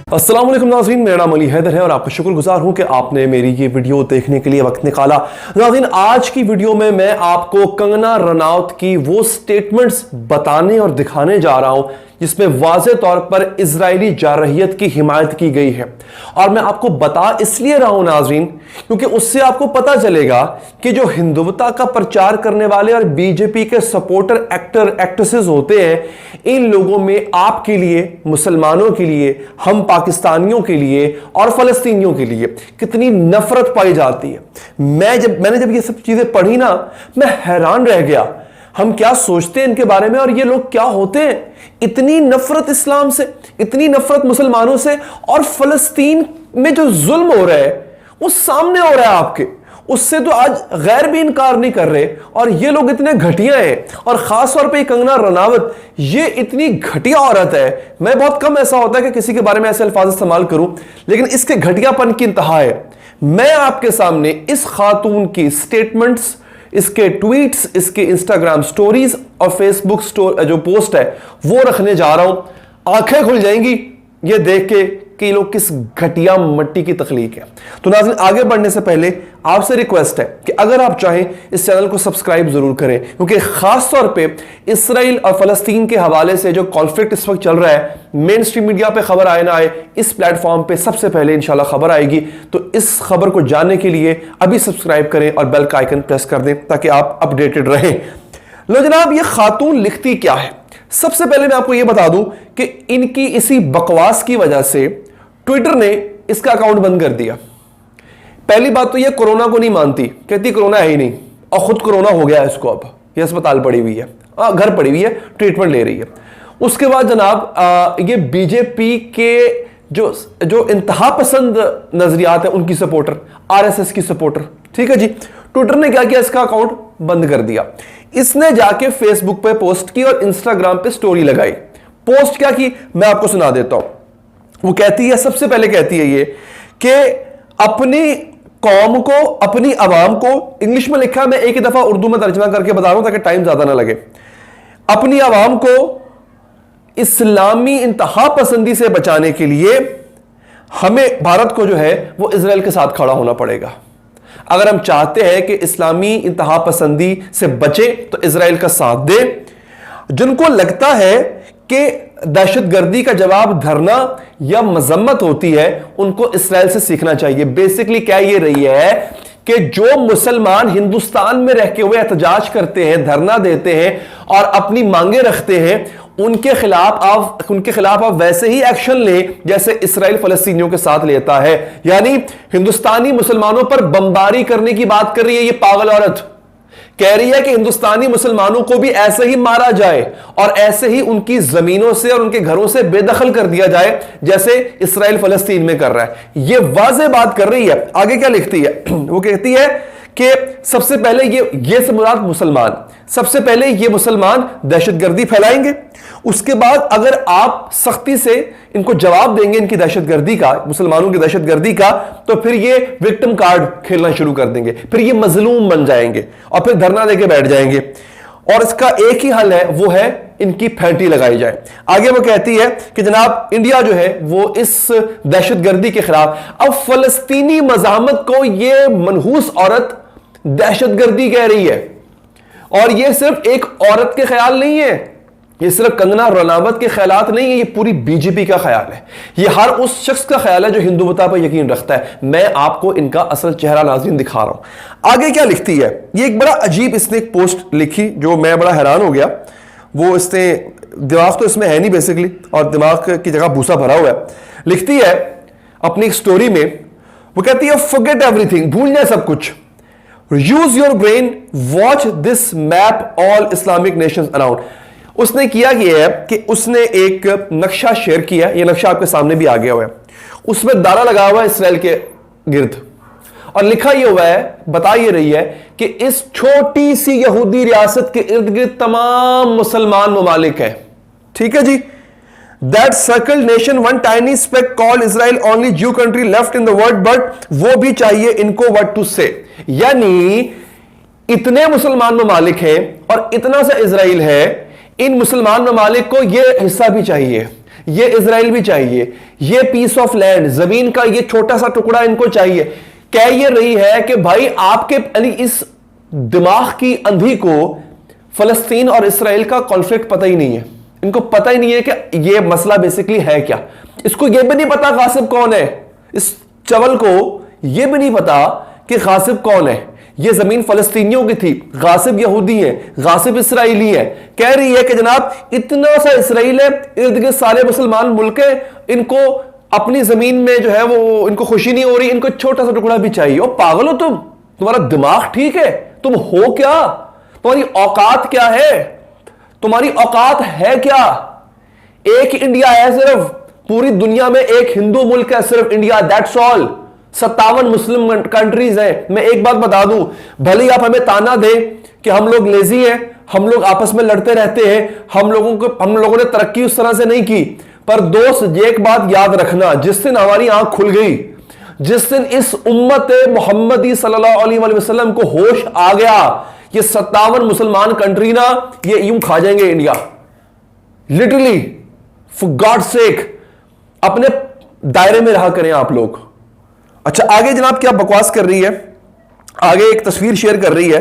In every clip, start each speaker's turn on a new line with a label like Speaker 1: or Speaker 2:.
Speaker 1: अस्सलाम वालेकुम नाज़रीन, मेरा नाम अली हैदर है और आपका शुक्रगुजार हूं कि आपने मेरी ये वीडियो देखने के लिए वक्त निकाला। नाज़रीन, आज की वीडियो में मैं आपको कंगना रनौत की वो स्टेटमेंट्स बताने और दिखाने जा रहा हूं जिसमें वाज़े तौर पर इजरायली जारहियत की हिमायत की गई है। और मैं आपको बता इसलिए रहा हूं नाज़रीन क्योंकि उससे आपको पता चलेगा कि जो हिंदुत्व का प्रचार करने वाले और बीजेपी के सपोर्टर एक्टर एक्ट्रेसेस होते हैं, इन लोगों में आपके लिए, मुसलमानों के लिए, हम पाकिस्तानियों के लिए और फलस्तीनियों के लिए कितनी नफरत पाई जाती है। मैंने जब ये सब चीजें पढ़ी ना, मैं हैरान रह गया। हम क्या सोचते हैं इनके बारे में और ये लोग क्या होते हैं। इतनी नफरत इस्लाम से, इतनी नफरत मुसलमानों से, और फलस्तीन में जो जुल्म हो रहा है वो सामने हो रहा है आपके, उससे तो आज गैर भी इनकार नहीं कर रहे। और ये लोग इतने घटिया हैं, और खास तौर पे कंगना रनावत ये इतनी घटिया औरत है। मैं बहुत कम ऐसा होता है कि किसी के बारे में ऐसे अल्फाज इस्तेमाल करूं, लेकिन इसके घटियापन की इंतहा है। मैं आपके सामने इस खातून की स्टेटमेंट्स, इसके ट्वीट्स, इसके इंस्टाग्राम स्टोरीज और फेसबुक जो पोस्ट है वो रखने जा रहा हूं। आंखें खुल जाएंगी ये देख के कि ये लोग किस घटिया मट्टी की तख्लीक है। तो नाज़रीन, आगे बढ़ने से पहले आपसे रिक्वेस्ट है कि अगर आप चाहें इस चैनल को सब्सक्राइब जरूर करें, क्योंकि खास तौर पे इसराइल और फलस्तीन के हवाले से जो कॉन्फ्लिक्ट इस वक्त चल रहा है, मेन स्ट्रीम मीडिया पे खबर आए ना आए, इस प्लेटफॉर्म पे सबसे पहले इंशाल्लाह खबर आएगी। तो इस खबर को जानने के लिए अभी सब्सक्राइब करें और बेल का आइकन प्रेस कर दें ताकि आप अपडेटेड रहें। लो जनाब, ये खातून लिखती क्या है। सबसे पहले मैं आपको यह बता दूं कि इनकी इसी बकवास की वजह से ट्विटर ने इसका अकाउंट बंद कर दिया। पहली बात तो ये कोरोना को नहीं मानती, कहती कोरोना है ही नहीं, और खुद कोरोना हो गया है इसको। अब ये अस्पताल पड़ी हुई है, घर पड़ी हुई है, ट्रीटमेंट ले रही है। उसके बाद जनाब ये बीजेपी के जो इंतहा पसंद नजरियात है उनकी सपोर्टर, आरएसएस की सपोर्टर, ठीक है जी। ट्विटर ने क्या किया, इसका अकाउंट बंद कर दिया। इसने जाके फेसबुक पे पोस्ट की और इंस्टाग्राम पे स्टोरी लगाई। पोस्ट क्या की मैं आपको सुना देता हूं। वो कहती है, सबसे पहले कहती है ये कि अपनी कौम को, अपनी आवाम को, इंग्लिश में लिखा है, मैं एक ही दफा उर्दू में तर्जुमा करके बता रहा हूं ताकि टाइम ज्यादा ना लगे। अपनी आवाम को इस्लामी इंतहा पसंदी से बचाने के लिए हमें, भारत को जो है वो इजराइल के साथ खड़ा होना पड़ेगा। अगर हम चाहते हैं कि इस्लामी इंतहा पसंदी से बचे तो इजराइल का साथ दे। जिनको लगता है कि दहशतगर्दी का जवाब धरना या मजम्मत होती है, उनको इस्राइल से सीखना चाहिए। बेसिकली क्या ये रही है कि जो मुसलमान हिंदुस्तान में रह के हुए एहतजाज करते हैं, धरना देते हैं और अपनी मांगे रखते हैं, उनके खिलाफ आप वैसे ही एक्शन लें जैसे इस्राइल फलस्तीनियों के साथ लेता है। यानी हिंदुस्तानी मुसलमानों पर बमबारी करने की बात कर रही है ये पागल औरत। कह रही है कि हिंदुस्तानी मुसलमानों को भी ऐसे ही मारा जाए और ऐसे ही उनकी जमीनों से और उनके घरों से बेदखल कर दिया जाए जैसे इस्राइल फलस्तीन में कर रहा है। ये वाज़ेह बात कर रही है। आगे क्या लिखती है, वो कहती है कि सबसे पहले ये से मुराद मुसलमान, सबसे पहले ये मुसलमान दहशतगर्दी फैलाएंगे, उसके बाद अगर आप सख्ती से इनको जवाब देंगे इनकी दहशतगर्दी का, मुसलमानों की दहशतगर्दी का, तो फिर ये विक्टिम कार्ड खेलना शुरू कर देंगे, फिर ये मजलूम बन जाएंगे और फिर धरना देके बैठ जाएंगे। और इसका एक ही हल है, वो है इनकी फैंटी लगाई जाए। आगे वो कहती है कि जनाब इंडिया जो है वो इस दहशतगर्दी के खिलाफ, अब फलस्तीनी मज़ाहमत को ये मनहूस औरत दहशतगर्दी कह रही है। और ये सिर्फ एक औरत के ख्याल नहीं है, ये सिर्फ कंगना रनावत के ख्यालात नहीं है, ये पूरी बीजेपी का ख्याल है। ये हर उस शख्स का ख्याल है जो हिंदुत्व पर यकीन रखता है। मैं आपको इनका असल चेहरा नाज़रीन दिखा रहा हूं। आगे क्या लिखती है, ये एक बड़ा अजीब इसने एक पोस्ट लिखी जो मैं बड़ा हैरान हो गया। वो इसने, दिमाग तो इसमें है नहीं बेसिकली, और दिमाग की जगह भूसा भरा हुआ है। लिखती है अपनी एक स्टोरी में, वो कहती है फॉरगेट एवरीथिंग, भूल जाए सब कुछ, use your brain, watch this map all Islamic Nations around. उसने किया यह है कि उसने एक नक्शा शेयर किया, यह नक्शा आपके सामने भी आ गया हुआ है, उसमें दायरा लगा हुआ है इसराइल के गिर्द, और लिखा यह हुआ है, बता ये रही है कि इस छोटी सी यहूदी रियासत के इर्द गिर्द तमाम मुसलमान ममालिक हैं। ठीक है जी। That circled nation, one tiny speck called Israel, only Jew country left in the world, but वो भी चाहिए इनको what to say। यानी इतने मुसलमान ममालिक हैं और इतना सा इजराइल है, इन मुसलमान ममालिक को ये हिस्सा भी चाहिए। ये इजराइल भी चाहिए, ये पीस ऑफ लैंड, जमीन का ये छोटा सा टुकड़ा इनको चाहिए। कह ये रही है कि भाई आपके इस दिमाग की अंधी को फलस्तीन और इसराइल का कॉन्फ्लिक्ट पता ही नहीं है। इनको पता ही नहीं है कि ये मसला बेसिकली है क्या। इसको ये भी नहीं पता गासिब कौन है। इस चवल को ये भी नहीं पता कि गासिब कौन है। ये जमीन फलस्तीनियों की थी, गासिब यहूदी है, गासिब इसराइली है। कह रही है कि जनाब इतना सा इसराइल है, इर्द गिर्द सारे मुसलमान मुल्क है, इनको अपनी जमीन में जो है वो इनको खुशी नहीं हो रही, इनको छोटा सा टुकड़ा भी चाहिए। ओ पागल हो तुम, तुम्हारा दिमाग ठीक है? तुम हो क्या? तुम्हारी औकात क्या है? तुम्हारी औकात है क्या? एक इंडिया है सिर्फ, पूरी दुनिया में एक हिंदू मुल्क है सिर्फ India, that's all. 57 Muslim countries हैं। मैं एक बात बता दूं, भले ही आप हमें ताना दें कि हम लोग लेजी हैं, हम लोग आपस में लड़ते रहते हैं, हम लोगों ने तरक्की उस तरह से नहीं की, पर दोस्त एक बात याद रखना, जिस दिन हमारी आंख खुल गई, जिस दिन इस उम्मत मोहम्मदी सल्लल्लाहु अलैहि वसल्लम को होश आ गया, ये 57 मुसलमान कंट्री ना ये यूं खा जाएंगे India, literally. For God sake अपने दायरे में रहा करें आप लोग। अच्छा, आगे जनाब क्या बकवास कर रही है, आगे एक तस्वीर शेयर कर रही है।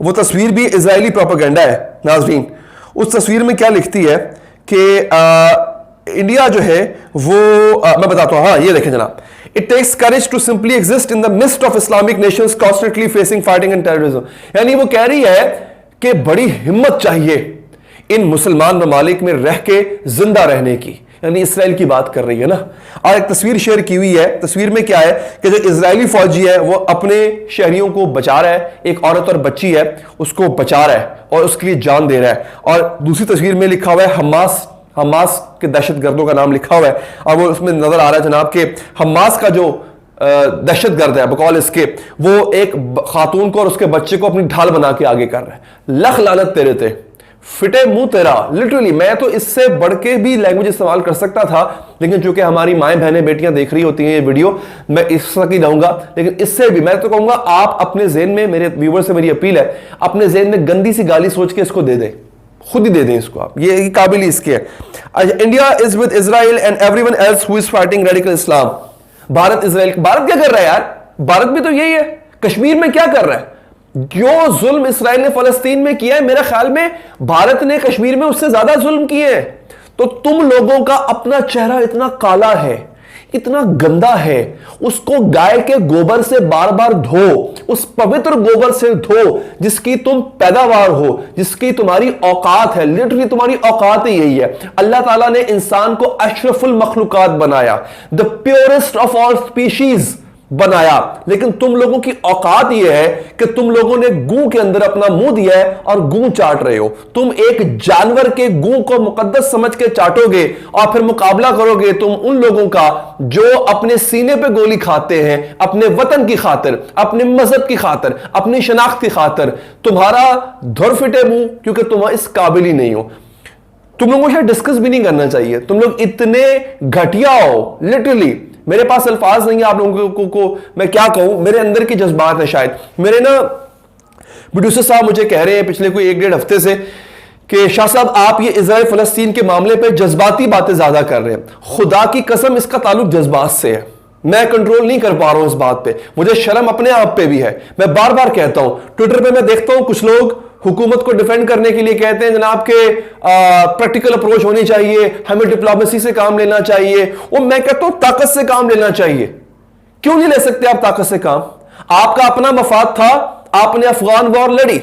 Speaker 1: वो तस्वीर भी इजरायली प्रोपेगेंडा है नाज़रीन। उस तस्वीर में क्या लिखती है कि इंडिया जो है वो मैं बताता हूं। हाँ, ये देखें जनाब, it takes courage to simply exist in the mist of Islamic nations constantly facing fighting and terrorism. यानी वो कह रही है कि बड़ी हिम्मत चाहिए इन मुसलमान ममालिक में रह के जिंदा रहने की, यानी इसराइल की बात कर रही है ना। और एक तस्वीर शेयर की हुई है। तस्वीर में क्या है कि जो इजरायली फौजी है वो अपने शहरियों को बचा रहा है, एक औरत और बच्ची है उसको बचा रहा है और उसके लिए जान दे रहा है। और दूसरी तस्वीर में लिखा हुआ है हमास के दहशतगर्दों का नाम लिखा हुआ है, और वो उसमें नजर आ रहा है जनाब के हमास का जो दहशतगर्द है बकौल इसके, वो एक खातून को और उसके बच्चे को अपनी ढाल बना के आगे कर रहा है। लख लानत तेरे थे, फिटे मुंह तेरा। लिटरली मैं तो इससे बढ़ के भी लैंग्वेज इस्तेमाल कर सकता था, लेकिन चूंकि हमारी माएं बहनें बेटियां देख रही होती हैं ये वीडियो, मैं इस तक ही रहूंगा। लेकिन इससे भी मैं तो कहूंगा आप अपने ज़हन में, मेरे व्यूअर से मेरी अपील है, अपने ज़हन में गंदी सी गाली सोच के इसको दे दें, खुद ही दे दें इसको आप, ये काबिल ही इसके है। India is with Israel and everyone else who is fighting radical Islam. Bharat Israel, Bharat क्या कर रहा है यार? भारत भी तो यही है। कश्मीर में क्या कर रहा है? जो जुल्म इसराइल ने फलस्तीन में किया है, मेरे ख्याल में भारत ने कश्मीर में उससे ज्यादा जुल्म किए हैं। तो तुम लोगों का अपना चेहरा इतना काला है, इतना गंदा है, उसको गाय के गोबर से बार बार धो, उस पवित्र गोबर से धो जिसकी तुम पैदावार हो, जिसकी तुम्हारी औकात है। लिटरली तुम्हारी औकात ही यही है। अल्लाह ताला ने इंसान को अशरफुल मखलूकात बनाया, the purest of all species बनाया, लेकिन तुम लोगों की औकात यह है कि तुम लोगों ने गू के अंदर अपना मुंह दिया है और गू चाट रहे हो। तुम एक जानवर के गू को मुकद्दस समझ के चाटोगे और फिर मुकाबला करोगे तुम उन लोगों का जो अपने सीने पे गोली खाते हैं, अपने वतन की खातिर, अपने मजहब की खातिर, अपनी शनाख्त की खातिर। तुम्हारा धुर फिटे मुंह, क्योंकि तुम इस काबिल ही नहीं हो। तुम लोगों को शायद डिस्कस भी नहीं करना चाहिए। तुम लोग इतने घटिया हो, लिटरली मेरे पास अल्फाज नहीं है आप लोगों को मैं क्या कहूं। मेरे अंदर के जज्बात है शायद। मेरे ना प्रोड्यूसर साहब मुझे कह रहे हैं पिछले कोई 1-1.5 हफ्ते से कि शाह साहब आप ये इजराइल फलस्तीन के मामले पे जज्बाती बातें ज्यादा कर रहे हैं। खुदा की कसम इसका ताल्लुक जज्बात से है, मैं कंट्रोल नहीं कर पा रहा हूं इस बात पे। मुझे शर्म अपने आप पे भी है। मैं बार बार कहता हूं, ट्विटर पे मैं देखता हूं कुछ लोग हुकूमत को डिफेंड करने के लिए कहते हैं जनाब के प्रैक्टिकल अप्रोच होनी चाहिए, हमें डिप्लोमेसी से काम लेना चाहिए। वो मैं कहता हूं ताकत से काम लेना चाहिए। क्यों नहीं ले सकते आप ताकत से काम? आपका अपना मफाद था, आपने अफगान वॉर लड़ी,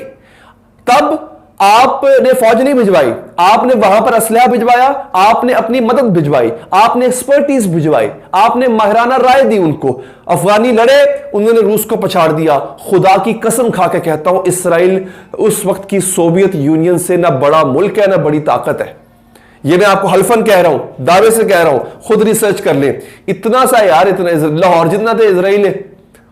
Speaker 1: तब आपने फौज नहीं भिजवाई, आपने वहां पर असलहा भिजवाया, आपने अपनी मदद भिजवाई, आपने एक्सपर्टीज भिजवाई, आपने माहिराना राय दी उनको। अफगानी लड़े, उन्होंने रूस को पछाड़ दिया। खुदा की कसम खा के कहता हूं इसराइल उस वक्त की सोवियत यूनियन से ना बड़ा मुल्क है ना बड़ी ताकत है। ये मैं आपको हल्फन कह रहा हूं, दावे से कह रहा हूं, खुद रिसर्च कर ले। इतना सा यार, इतना लाहौर जितना तो इसराइल है,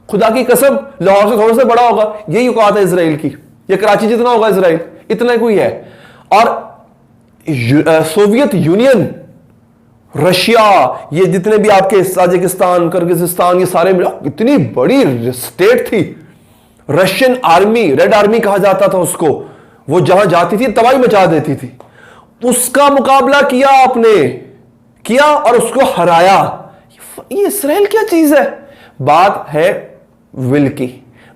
Speaker 1: खुदा की कसम लाहौर से थोड़ा सा बड़ा होगा। यही औकात है इसराइल की, ये कराची जितना होगा इसराइल, इतना कोई है। और सोवियत यूनियन, रशिया, ये जितने भी आपके ताजिकिस्तान, किर्गिस्तान, ये सारे इतनी बड़ी स्टेट थी। रशियन आर्मी, रेड आर्मी कहा जाता था उसको, वो जहां जाती थी तबाही मचा देती थी। उसका मुकाबला किया आपने, किया और उसको हराया। ये इसराइल क्या चीज है? बात है विल की,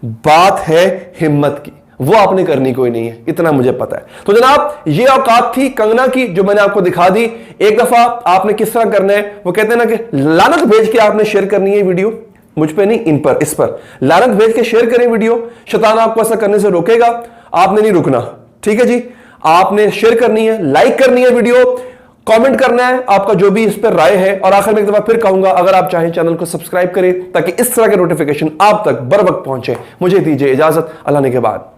Speaker 1: बात है हिम्मत की, वो आपने करनी कोई नहीं है, इतना मुझे पता है। तो जनाब ये औकात थी कंगना की जो मैंने आपको दिखा दी। एक दफा आपने किस तरह करना है, वो कहते हैं ना कि लानत भेज के आपने शेयर करनी है वीडियो, मुझ पे नहीं, इन पर, इस पर लानत भेज के शेयर करें वीडियो। शैतान आपको ऐसा करने से रोकेगा, आपने नहीं रुकना, ठीक है जी। आपने शेयर करनी है, लाइक करनी है वीडियो, कमेंट करना है आपका जो भी इस पर राय है। और आखिर में एक दफा फिर कहूंगा, अगर आप चाहें चैनल को सब्सक्राइब करें ताकि इस तरह के नोटिफिकेशन आप तक बर वक्त पहुंचे। मुझे दीजिए इजाजत, अल्लाह ने के बाद।